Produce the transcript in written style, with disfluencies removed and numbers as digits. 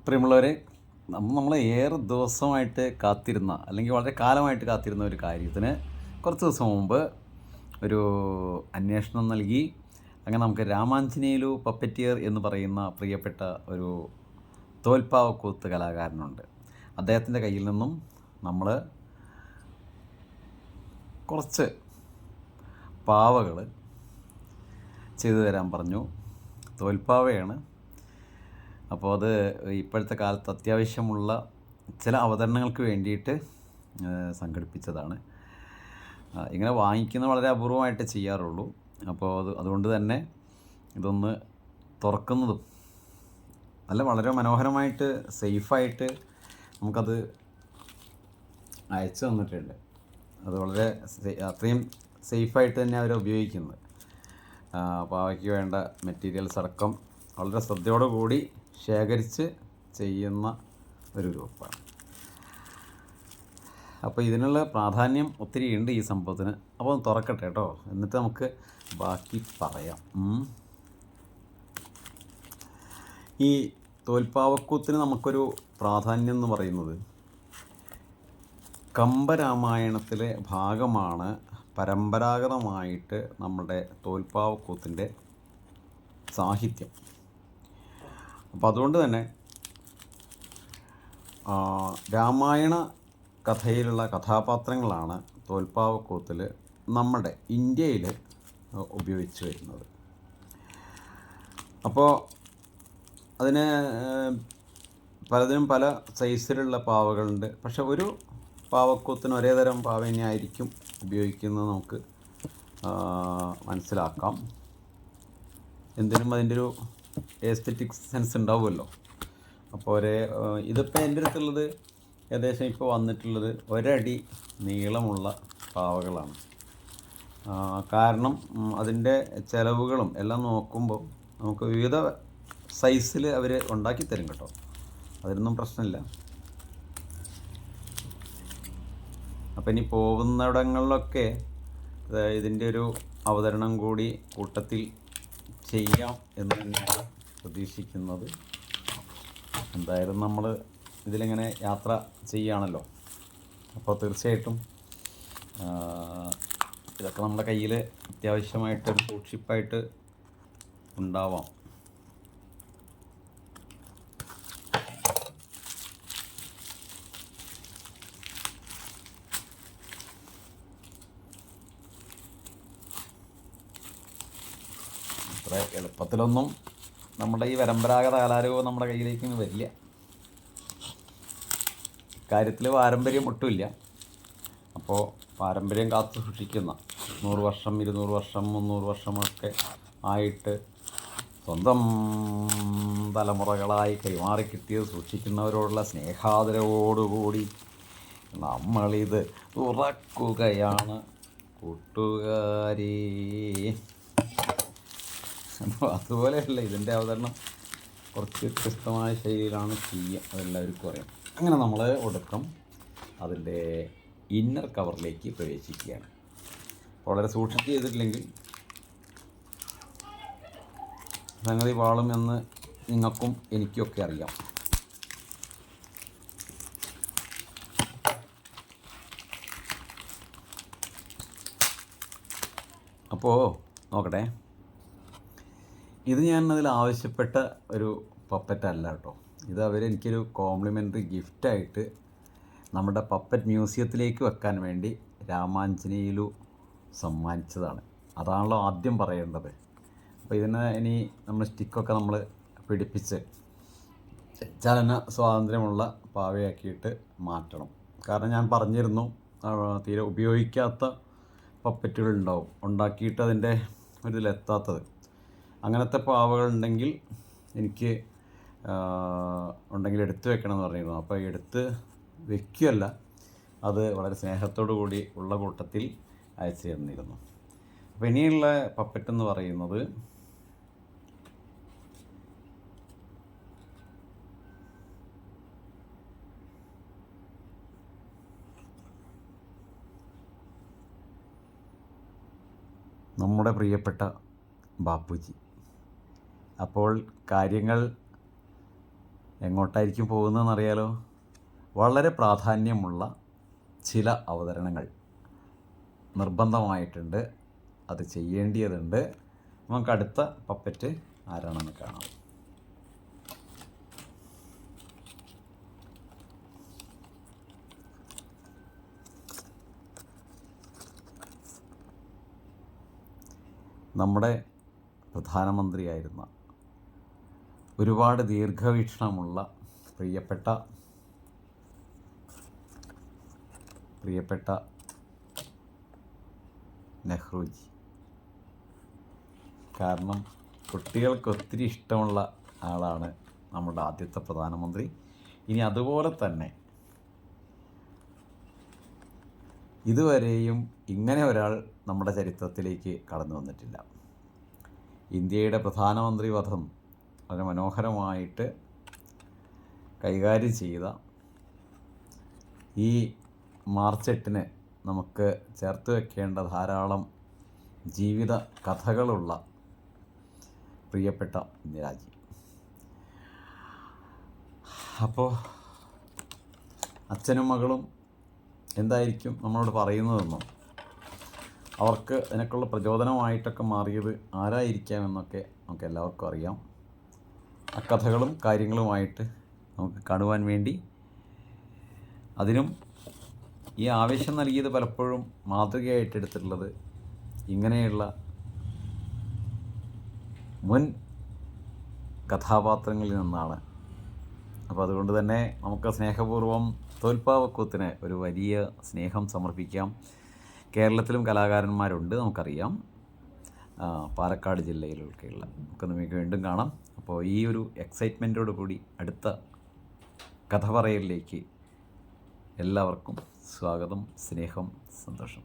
പ്രിയമുള്ളവരെ, നമ്മൾ ഏറെ ദിവസമായിട്ട് കാത്തിരുന്ന അല്ലെങ്കിൽ വളരെ കാലമായിട്ട് കാത്തിരുന്ന ഒരു കാര്യത്തിന് കുറച്ച് ദിവസം മുമ്പ് ഒരു അന്വേഷണം നൽകി. അങ്ങനെ നമുക്ക് രാമാഞ്ജനേയലു പപ്പറ്റിയർ എന്ന് പറയുന്ന പ്രിയപ്പെട്ട ഒരു തോൽപ്പാവക്കൂത്ത് കലാകാരനുണ്ട്. അദ്ദേഹത്തിൻ്റെ കയ്യിൽ നിന്നും നമ്മൾ കുറച്ച് പാവകൾ ചെയ്തു തരാൻ പറഞ്ഞു. തോൽപ്പാവയാണ്. അപ്പോൾ അത് ഇപ്പോഴത്തെ കാലത്ത് അത്യാവശ്യമുള്ള ചില അവതരണങ്ങൾക്ക് വേണ്ടിയിട്ട് സംഘടിപ്പിച്ചതാണ്. ഇങ്ങനെ വാങ്ങിക്കുന്നത് വളരെ അപൂർവമായിട്ട് ചെയ്യാറുള്ളൂ. അപ്പോൾ അതുകൊണ്ട് തന്നെ ഇതൊന്ന് തുറക്കുന്നതും വളരെ മനോഹരമായിട്ട് സേഫായിട്ട് നമുക്കത് അയച്ചു തന്നിട്ടുണ്ട്. അത് വളരെ അത്രയും സേഫായിട്ട് തന്നെ അവർ ഉപയോഗിക്കുന്നത്. പാവയ്ക്ക് വേണ്ട മെറ്റീരിയൽസ് അടക്കം വളരെ ശ്രദ്ധയോടുകൂടി ശേഖരിച്ച് ചെയ്യുന്ന ഒരു ഗ്രൂപ്പാണ്. അപ്പോൾ ഇതിനുള്ള പ്രാധാന്യം ഒത്തിരി ഉണ്ട് ഈ സംഭവത്തിന്. അപ്പോൾ തുറക്കട്ടെ കേട്ടോ, എന്നിട്ട് നമുക്ക് ബാക്കി പറയാം. ഈ തോൽപ്പാവക്കൂത്തിന് നമുക്കൊരു പ്രാധാന്യം എന്ന് പറയുന്നത് കമ്പരാമായണത്തിലെ ഭാഗമാണ് പരമ്പരാഗതമായിട്ട് നമ്മുടെ തോൽപ്പാവക്കൂത്തിൻ്റെ സാഹിത്യം. അപ്പോൾ അതുകൊണ്ട് തന്നെ രാമായണ കഥയിലുള്ള കഥാപാത്രങ്ങളാണ് തോൽപ്പാവക്കൂത്തിൽ നമ്മുടെ ഇന്ത്യയിൽ ഉപയോഗിച്ച് വരുന്നത്. അപ്പോൾ അതിന് പലതിനും പല സൈസിലുള്ള പാവകളുണ്ട്. പക്ഷെ ഒരു പാവക്കൂത്തിന് ഒരേ തരം പാവ തന്നെയായിരിക്കും ഉപയോഗിക്കുന്നത് നമുക്ക് മനസ്സിലാക്കാം. എന്തിനും അതിൻ്റെ ഒരു എസ്തെറ്റിക് സെൻസ് ഉണ്ടാവുമല്ലോ. അപ്പോൾ ഇതിപ്പോൾ എൻ്റെ അടുത്തുള്ളത് ഏകദേശം ഇപ്പോൾ വന്നിട്ടുള്ളത് ഒരടി നീളമുള്ള പാവകളാണ്. കാരണം അതിൻ്റെ ചിലവുകളും എല്ലാം നോക്കുമ്പോൾ നമുക്ക് വിവിധ സൈസിൽ അവർ ഉണ്ടാക്കി തരും കേട്ടോ, അതിനൊന്നും പ്രശ്നമില്ല. അപ്പം ഇനി പോകുന്നിടങ്ങളിലൊക്കെ ഇതിൻ്റെ ഒരു അവതരണം കൂടി കൂട്ടത്തിൽ ചെയ്യാം എന്ന് തന്നെയാണ് പ്രതീക്ഷിക്കുന്നത്. എന്തായാലും നമ്മൾ ഇതിലിങ്ങനെ യാത്ര ചെയ്യുകയാണല്ലോ, അപ്പോൾ തീർച്ചയായിട്ടും ഇതൊക്കെ നമ്മുടെ കയ്യിൽ അത്യാവശ്യമായിട്ട് സൂക്ഷിപ്പായിട്ട് ഉണ്ടാവാം. അത്ര എളുപ്പത്തിലൊന്നും നമ്മുടെ ഈ പരമ്പരാഗത കലാരൂപം നമ്മുടെ കയ്യിലേക്ക് വരില്ല. കാര്യത്തിൽ പാരമ്പര്യം ഒട്ടുമില്ല. അപ്പോൾ പാരമ്പര്യം കാത്തു സൂക്ഷിക്കുന്ന 100 വർഷം 200 വർഷം 300 വർഷമൊക്കെ ആയിട്ട് സ്വന്തം തലമുറകളായി കൈമാറി കിട്ടിയത് സൂക്ഷിക്കുന്നവരോടുള്ള സ്നേഹാദരവോടുകൂടി നമ്മളിത് തുറക്കുകയാണ് കൂട്ടുകാരി. അതുപോലെയല്ല ഇതിൻ്റെ അവതരണം കുറച്ച് വ്യത്യസ്തമായ ശൈലിയിലാണ് ചെയ്യുക, അതെല്ലാവർക്കും അറിയാം. അങ്ങനെ നമ്മൾ ഒടുക്കം അതിൻ്റെ ഇന്നർ കവറിലേക്ക് പ്രവേശിക്കുകയാണ്. വളരെ സൂക്ഷിച്ച് ചെയ്തിട്ടില്ലെങ്കിൽ സംഗതി വാളും എന്ന് നിങ്ങൾക്കും എനിക്കൊക്കെ അറിയാം. അപ്പോൾ നോക്കട്ടെ, ഇത് ഞാൻ അതിൽ ആവശ്യപ്പെട്ട ഒരു പപ്പറ്റ് അല്ല കേട്ടോ. ഇത് എനിക്കൊരു കോംപ്ലിമെൻ്ററി ഗിഫ്റ്റായിട്ട് നമ്മുടെ പപ്പറ്റ് മ്യൂസിയത്തിലേക്ക് വെക്കാൻ വേണ്ടി രാമാഞ്ജനേയലു സമ്മാനിച്ചതാണ്. അതാണല്ലോ ആദ്യം പറയേണ്ടത്. അപ്പോൾ ഇനി നമ്മൾ സ്റ്റിക്കൊക്കെ നമ്മൾ പിടിപ്പിച്ച് ചലന സ്വാതന്ത്ര്യമുള്ള പാവയാക്കിയിട്ട് മാറ്റണം. കാരണം ഞാൻ പറഞ്ഞിരുന്നു, തീരെ ഉപയോഗിക്കാത്ത പപ്പറ്റുകളുണ്ടാവും, ഉണ്ടാക്കിയിട്ട് അതിൻ്റെ ഇതിലെത്താത്തത്. അങ്ങനത്തെ പാവകളുണ്ടെങ്കിൽ എനിക്ക് എടുത്ത് വെക്കണമെന്ന് പറഞ്ഞിരുന്നു. അപ്പോൾ എടുത്ത് വെക്കുകയല്ല, അത് വളരെ സ്നേഹത്തോടു കൂടി ഉള്ള കൂട്ടത്തിൽ അയച്ചു തന്നിരുന്നു. അപ്പോൾ ഇനിയുള്ള പപ്പറ്റ് എന്ന് പറയുന്നത് നമ്മുടെ പ്രിയപ്പെട്ട ബാപ്പുജി. അപ്പോൾ കാര്യങ്ങൾ എങ്ങോട്ടായിരിക്കും പോകുന്നതെന്നറിയാലോ? വളരെ പ്രാധാന്യമുള്ള ചില അവതരണങ്ങൾ നിർബന്ധമായിട്ടുണ്ട്, അത് ചെയ്യേണ്ടതുണ്ട്. നമുക്ക് അടുത്ത പപ്പറ്റ് ആരാണെന്ന് കാണാം. നമ്മുടെ പ്രധാനമന്ത്രിയായിരുന്ന, ഒരുപാട് ദീർഘവീക്ഷണമുള്ള പ്രിയപ്പെട്ട നെഹ്റുജി. കാരണം കുട്ടികൾക്ക് ഒത്തിരി ഇഷ്ടമുള്ള ആളാണ് നമ്മുടെ ആദ്യത്തെ പ്രധാനമന്ത്രി. ഇനി അതുപോലെ തന്നെ ഇതുവരെയും ഇങ്ങനെ ഒരാൾ നമ്മുടെ ചരിത്രത്തിലേക്ക് കടന്നു വന്നിട്ടില്ല. ഇന്ത്യയുടെ പ്രധാനമന്ത്രി പദം വളരെ മനോഹരമായിട്ട് കൈകാര്യം ചെയ്ത ഈ മാർച്ച് 8-ന് നമുക്ക് ചേർത്ത് വെക്കേണ്ട ധാരാളം ജീവിത കഥകളുള്ള പ്രിയപ്പെട്ട ഇന്ദിരാജി. അപ്പോൾ അച്ഛനും മകളും എന്തായിരിക്കും നമ്മളോട് പറയുന്നതെന്നോ, അവർക്ക് അതിനൊക്കെയുള്ള പ്രചോദനമായിട്ടൊക്കെ മാറിയത് ആരായിരിക്കാമെന്നൊക്കെ നമുക്ക് എല്ലാവർക്കും അറിയാം. ആ കഥകളും കാര്യങ്ങളുമായിട്ട് നമുക്ക് കാണുവാൻ വേണ്ടി, അതിനും ഈ ആവേശം നൽകിയത് പലപ്പോഴും മാതൃകയായിട്ടെടുത്തിട്ടുള്ളത് ഇങ്ങനെയുള്ള മുൻ കഥാപാത്രങ്ങളിൽ നിന്നാണ്. അപ്പോൾ അതുകൊണ്ട് തന്നെ നമുക്ക് സ്നേഹപൂർവ്വം തോൽപ്പാവക്കൂത്തിന് ഒരു വലിയ സ്നേഹം സമർപ്പിക്കാം. കേരളത്തിലും കലാകാരന്മാരുണ്ട്, നമുക്കറിയാം, പാലക്കാട് ജില്ലയിലൊക്കെയുള്ള. നമുക്ക് വീണ്ടും കാണാം. അപ്പോൾ ഈ ഒരു എക്സൈറ്റ്മെൻറ്റോടു കൂടി അടുത്ത കഥ പറയലിലേക്ക് എല്ലാവർക്കും സ്വാഗതം, സ്നേഹം, സന്തോഷം.